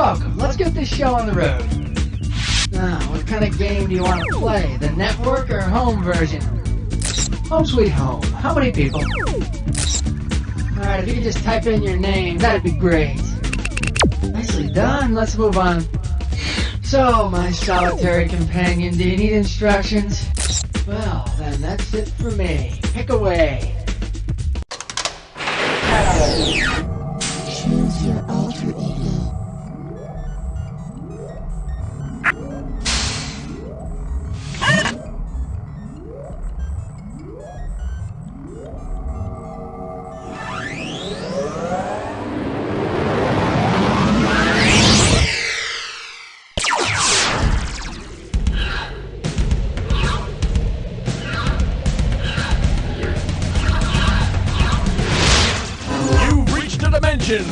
Welcome. Let's get this show on the road. Now, what kind of game do you want to play? The network or home version? Home sweet home. How many people? Alright, if you could just type in your name, that'd be great. Nicely done. Let's move on. So, my solitary companion, do you need instructions? Well, then that's it for me. Pick away. Choose your alter ego.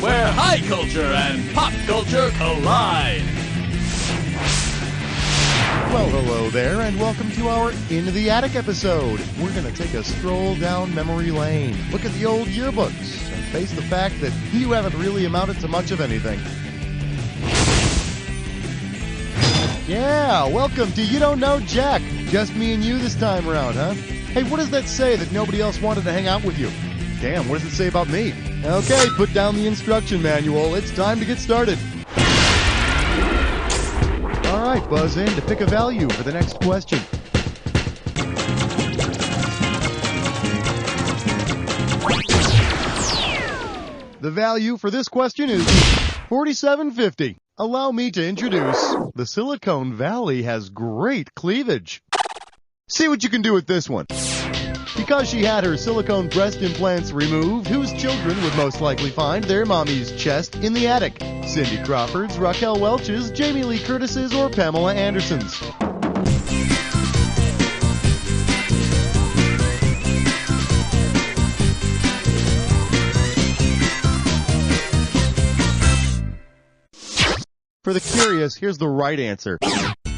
Where high culture and pop culture collide. Well, hello there, and welcome to our Into the Attic episode. We're going to take a stroll down memory lane, look at the old yearbooks, and face the fact that you haven't really amounted to much of anything. Yeah, welcome to You Don't Know Jack. Just me and you this time around, huh? Hey, what does that say that nobody else wanted to hang out with you? Damn, what does it say about me? Okay, put down the instruction manual. It's time to get started. All right, buzz in to pick a value for the next question. The value for this question is $47.50. Allow me to introduce the Silicone Valley has great cleavage. See what you can do with this one. Because she had her silicone breast implants removed, whose children would most likely find their mommy's chest in the attic? Cindy Crawford's, Raquel Welch's, Jamie Lee Curtis's, or Pamela Anderson's? For the curious, here's the right answer.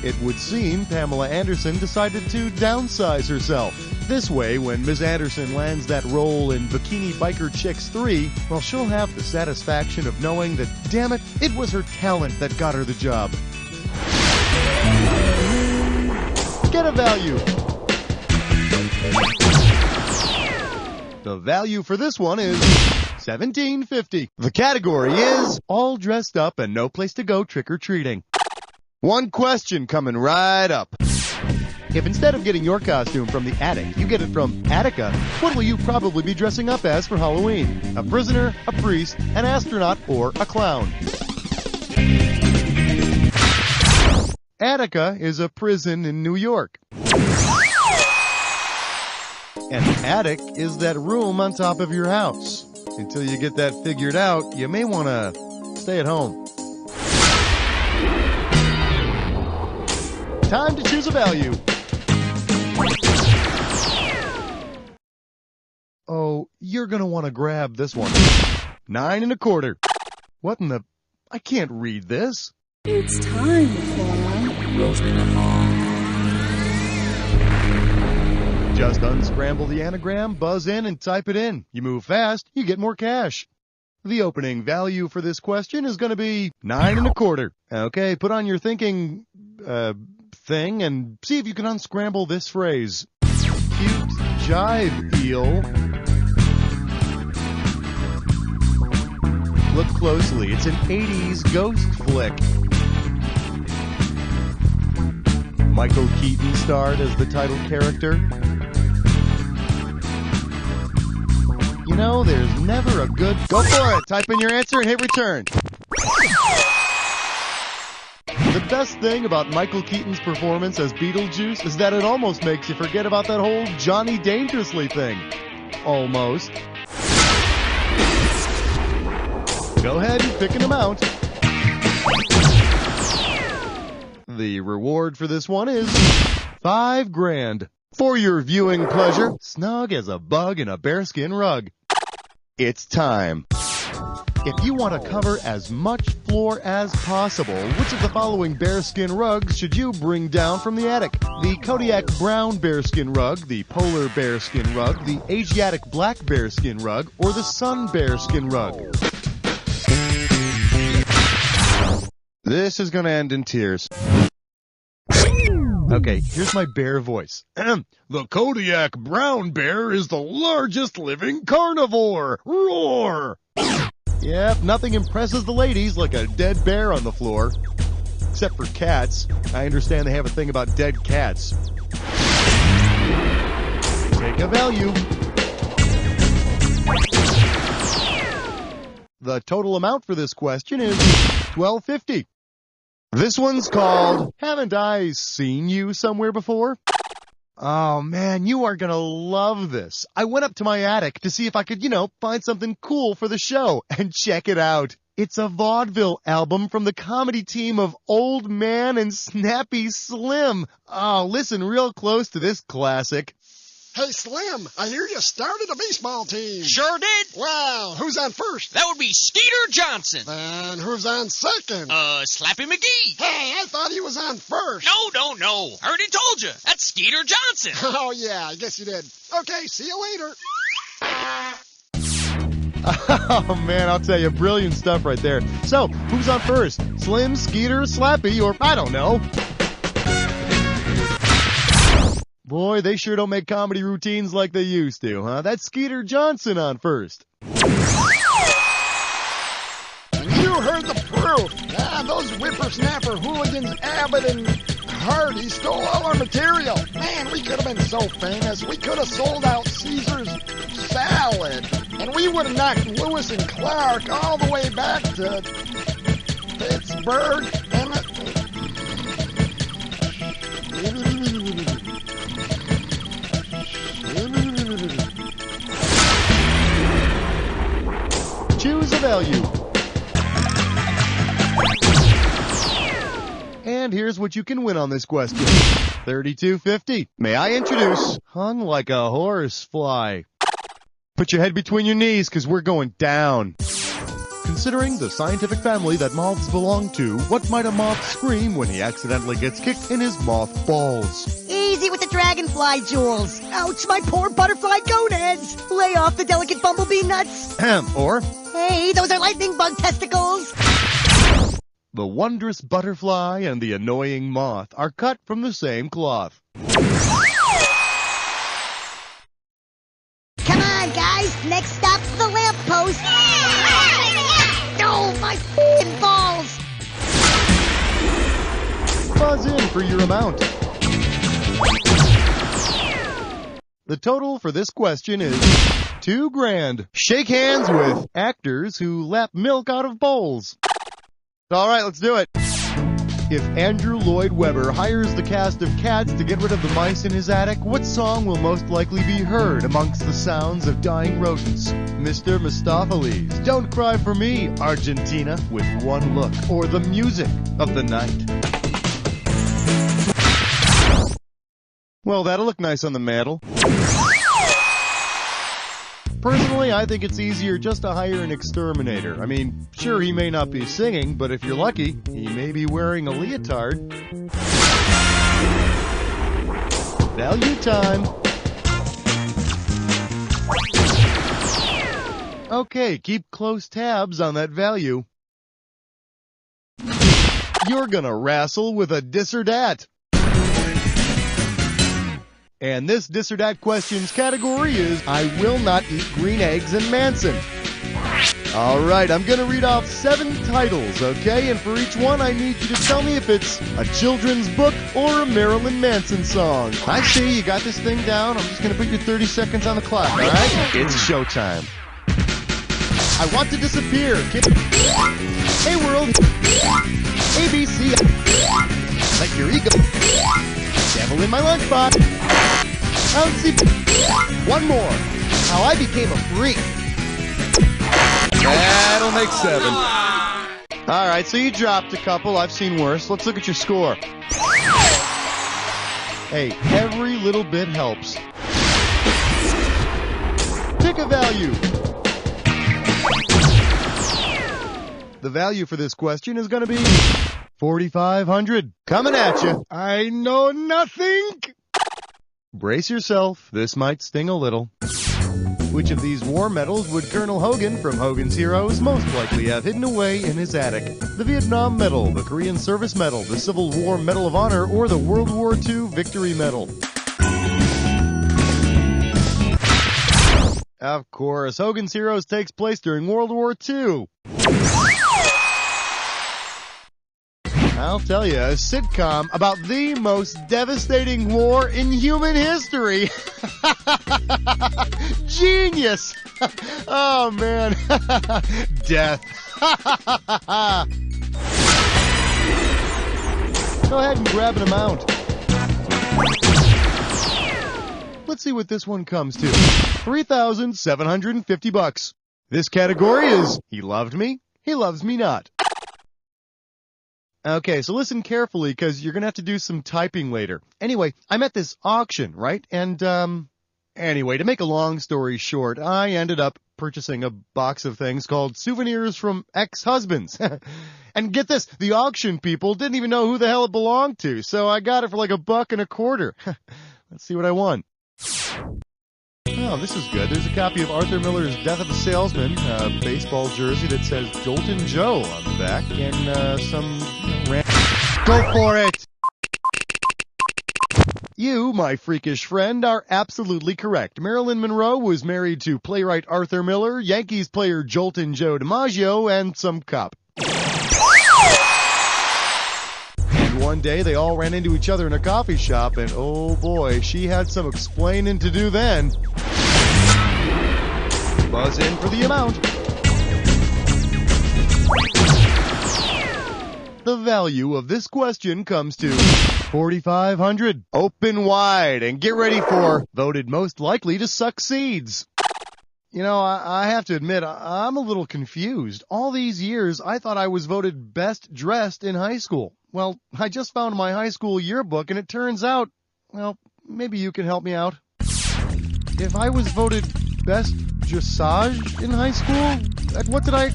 It would seem Pamela Anderson decided to downsize herself. This way, when Ms. Anderson lands that role in Bikini Biker Chicks 3, well, she'll have the satisfaction of knowing that, damn it was her talent that got her the job. Get a value. The value for this one is $17.50. The category is all dressed up and no place to go trick-or-treating. One question coming right up. If instead of getting your costume from the attic, you get it from Attica, what will you probably be dressing up as for Halloween? A prisoner, a priest, an astronaut, or a clown? Attica is a prison in New York. And the attic is that room on top of your house. Until you get that figured out, you may want to stay at home. Time to choose a value. Oh, you're going to want to grab this one. 9 1/4. What in the... I can't read this. It's time for... Just unscramble the anagram, buzz in, and type it in. You move fast, you get more cash. The opening value for this question is going to be 9 1/4. Okay, put on your thinking... thing and see if you can unscramble this phrase. Cute jive eel. Look closely, it's an 80s ghost flick. Michael Keaton starred as the title character. You know, there's never a good... Go for it! Type in your answer and hit return. The best thing about Michael Keaton's performance as Beetlejuice is that it almost makes you forget about that whole Johnny Dangerously thing. Almost. Go ahead and pick an amount. The reward for this one is $5,000. For your viewing pleasure, snug as a bug in a bearskin rug. It's time. If you want to cover as much floor as possible, which of the following bearskin rugs should you bring down from the attic? The Kodiak brown bearskin rug, the polar bearskin rug, the Asiatic black bearskin rug, or the sun bearskin rug? This is gonna end in tears. Okay, here's my bear voice. The Kodiak brown bear is the largest living carnivore. Roar! Yep, nothing impresses the ladies like a dead bear on the floor. Except for cats. I understand they have a thing about dead cats. Take a value. The total amount for this question is $12.50. This one's called, Haven't I Seen You Somewhere Before? Oh man, you are gonna love this. I went up to my attic to see if I could, find something cool for the show, and check it out. It's a vaudeville album from the comedy team of Old Man and Snappy Slim. Oh, listen real close to this classic. Hey, Slim, I hear you started a baseball team. Sure did. Wow, who's on first? That would be Skeeter Johnson. And who's on second? Slappy McGee. Hey, I thought he was on first. No. I already told you. That's Skeeter Johnson. Oh, yeah, I guess you did. Okay, see you later. Oh man, I'll tell you, brilliant stuff right there. So, who's on first? Slim, Skeeter, Slappy, or I don't know. Boy, they sure don't make comedy routines like they used to, huh? That's Skeeter Johnson on first. And you heard the proof. Those whippersnapper hooligans Abbott and Hardy stole all our material. Man, we could have been so famous. We could have sold out Caesar's salad. And we would have knocked Lewis and Clark all the way back to Pittsburgh. Choose a value. And here's what you can win on this question. $32.50. May I introduce Hung Like a Horsefly. Put your head between your knees, because we're going down. Considering the scientific family that moths belong to, what might a moth scream when he accidentally gets kicked in his moth balls? Easy with the dragonfly, Jules. Ouch, my poor butterfly gonads. Lay off the delicate bumblebee nuts. Or, Hey, those are lightning bug testicles. the wondrous butterfly and the annoying moth are cut from the same cloth. Come on, guys. Next stop's the lamppost. Oh, my f***ing balls. Buzz in for your amount. The total for this question is $2,000. Shake hands with actors who lap milk out of bowls. All right, let's do it. If Andrew Lloyd Webber hires the cast of Cats to get rid of the mice in his attic, what song will most likely be heard amongst the sounds of dying rodents? Mr. Mistopheles, Don't Cry for Me, Argentina, with one look, or the music of the night. Well, that'll look nice on the mantle. Personally, I think it's easier just to hire an exterminator. I mean, sure, he may not be singing, but if you're lucky, he may be wearing a leotard. Value time. Okay, keep close tabs on that value. You're gonna wrestle with a dis or dat. And this dis or dat questions category is, I will not eat green eggs and Manson. All right, I'm going to read off 7 titles, okay? And for each one, I need you to tell me if it's a children's book or a Marilyn Manson song. I see you got this thing down. I'm just going to put your 30 seconds on the clock, all right? It's showtime. I want to disappear. Hey, world. ABC. Let your ego. Devil in my lunchbox. One more. How I became a freak. That'll make 7. All right, so you dropped a couple. I've seen worse. Let's look at your score. Hey, every little bit helps. Pick a value. The value for this question is going to be $4,500. Coming at you. I know nothing. Brace yourself. This might sting a little. Which of these war medals would Colonel Hogan from Hogan's Heroes most likely have hidden away in his attic? The Vietnam Medal, the Korean Service Medal, the Civil War Medal of Honor, or the World War II Victory Medal? Of course, Hogan's Heroes takes place during World War II. I'll tell you, a sitcom about the most devastating war in human history. Genius! Oh, man. Death. Go ahead and grab an amount. Let's see what this one comes to. $3,750. This category is He Loved Me, He Loves Me Not. Okay, so listen carefully because you're going to have to do some typing later. Anyway, I'm at this auction, right? And, anyway, to make a long story short, I ended up purchasing a box of things called Souvenirs from Ex-Husbands. And get this, the auction people didn't even know who the hell it belonged to, so I got it for like $1.25. Let's see what I won. Oh, this is good. There's a copy of Arthur Miller's Death of a Salesman, a baseball jersey that says Joltin' Joe on the back, and some Go for it! You, my freakish friend, are absolutely correct. Marilyn Monroe was married to playwright Arthur Miller, Yankees player Joltin' Joe DiMaggio, and some cop. And one day they all ran into each other in a coffee shop, and oh boy, she had some explaining to do then. Buzz in for the amount. The value of this question comes to $4,500. Open wide and get ready for voted most likely to suck seeds. You know, I have to admit, I'm a little confused. All these years, I thought I was voted best dressed in high school. Well, I just found my high school yearbook, and it turns out, well, maybe you can help me out. If I was voted best dressage in high school, what did I...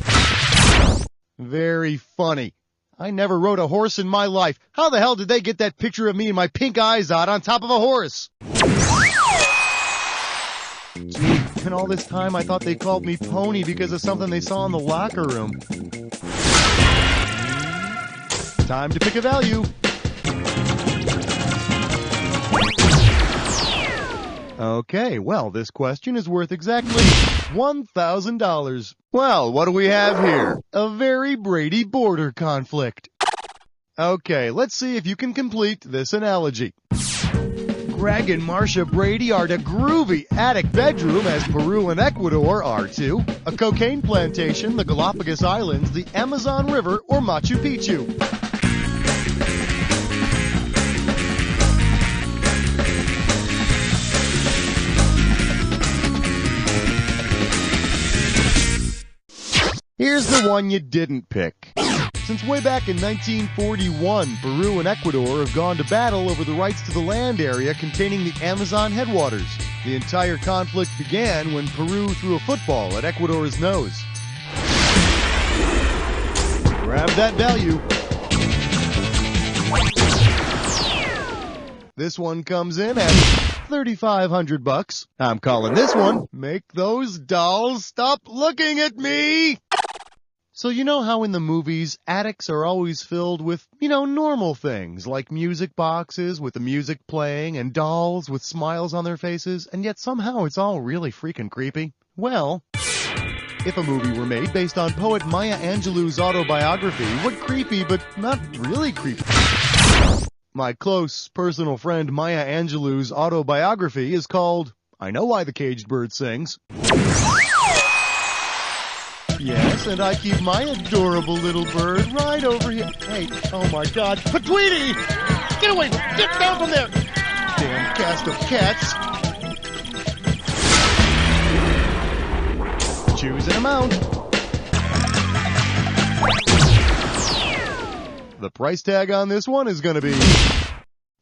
Very funny. I never rode a horse in my life. How the hell did they get that picture of me and my pink eyes out on top of a horse? Gee, and all this time I thought they called me Pony because of something they saw in the locker room. Time to pick a value. Okay, well, this question is worth exactly $1,000. Well, what do we have here? A very Brady border conflict. Okay, let's see if you can complete this analogy. Greg and Marcia Brady are to groovy attic bedroom as Peru and Ecuador are to a cocaine plantation, the Galapagos Islands, the Amazon River, or Machu Picchu. Here's the one you didn't pick. Since way back in 1941, Peru and Ecuador have gone to battle over the rights to the land area containing the Amazon headwaters. The entire conflict began when Peru threw a football at Ecuador's nose. Grab that value. This one comes in at $3,500. I'm calling this one, Make Those Dolls Stop Looking at Me! So you know how in the movies, attics are always filled with, normal things, like music boxes with the music playing and dolls with smiles on their faces, and yet somehow it's all really freaking creepy? Well, if a movie were made based on poet Maya Angelou's autobiography, what creepy but not really creepy? My close personal friend Maya Angelou's autobiography is called I Know Why the Caged Bird Sings. Yes, and I keep my adorable little bird right over here. Hey, oh my God. But Tweety! Get away! Get down from there! Damn cast of cats. Choose an amount. The price tag on this one is going to be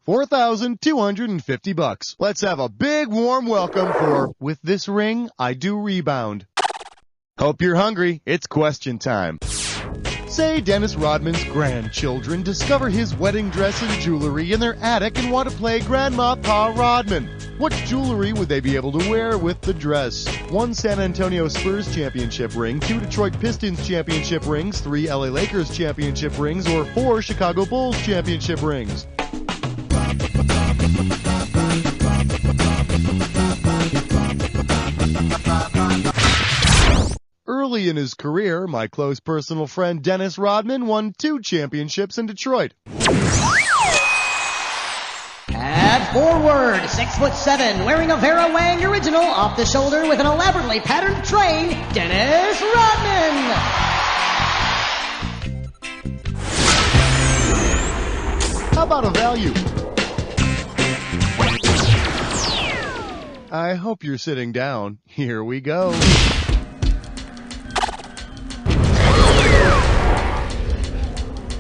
$4,250. Let's have a big warm welcome for With This Ring, I Do Rebound. Hope you're hungry. It's question time. Say Dennis Rodman's grandchildren discover his wedding dress and jewelry in their attic and want to play Grandma Pa Rodman. What jewelry would they be able to wear with the dress? 1 San Antonio Spurs championship ring, 2 Detroit Pistons championship rings, 3 LA Lakers championship rings, or 4 Chicago Bulls championship rings? Early in his career, my close personal friend Dennis Rodman won 2 championships in Detroit. At forward, 6'7", wearing a Vera Wang original off the shoulder with an elaborately patterned train, Dennis Rodman. How about a value? I hope you're sitting down. Here we go.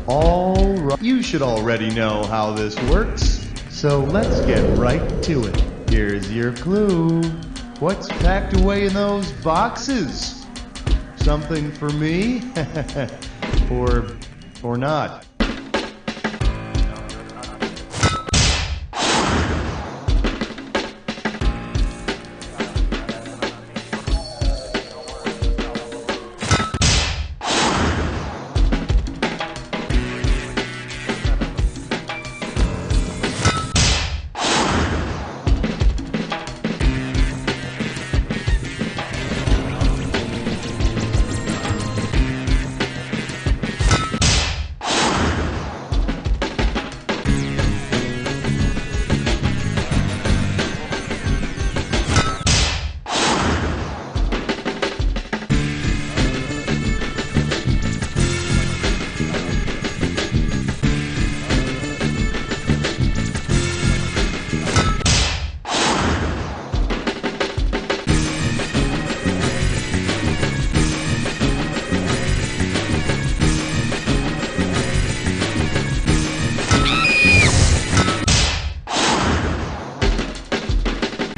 All right. You should already know how this works. So let's get right to it. Here's your clue. What's packed away in those boxes? Something for me? or not?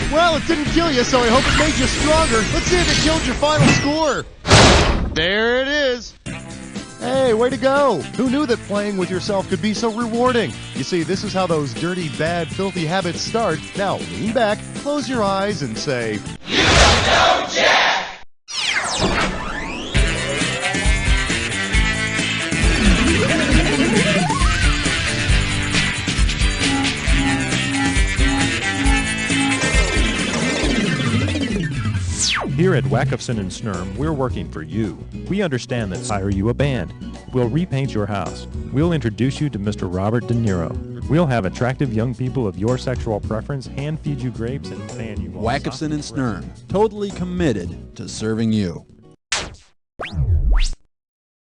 Well, it didn't kill you, so I hope it made you stronger. Let's see if it killed your final score. There it is. Hey, way to go. Who knew that playing with yourself could be so rewarding? You see, this is how those dirty, bad, filthy habits start. Now, lean back, close your eyes, and say, "You don't know Jack!" Here at Wackofson and Snurm, we're working for you. We understand that hire you a band. We'll repaint your house. We'll introduce you to Mr. Robert De Niro. We'll have attractive young people of your sexual preference hand feed you grapes and fan you. Wackofson and Snurm, totally committed to serving you.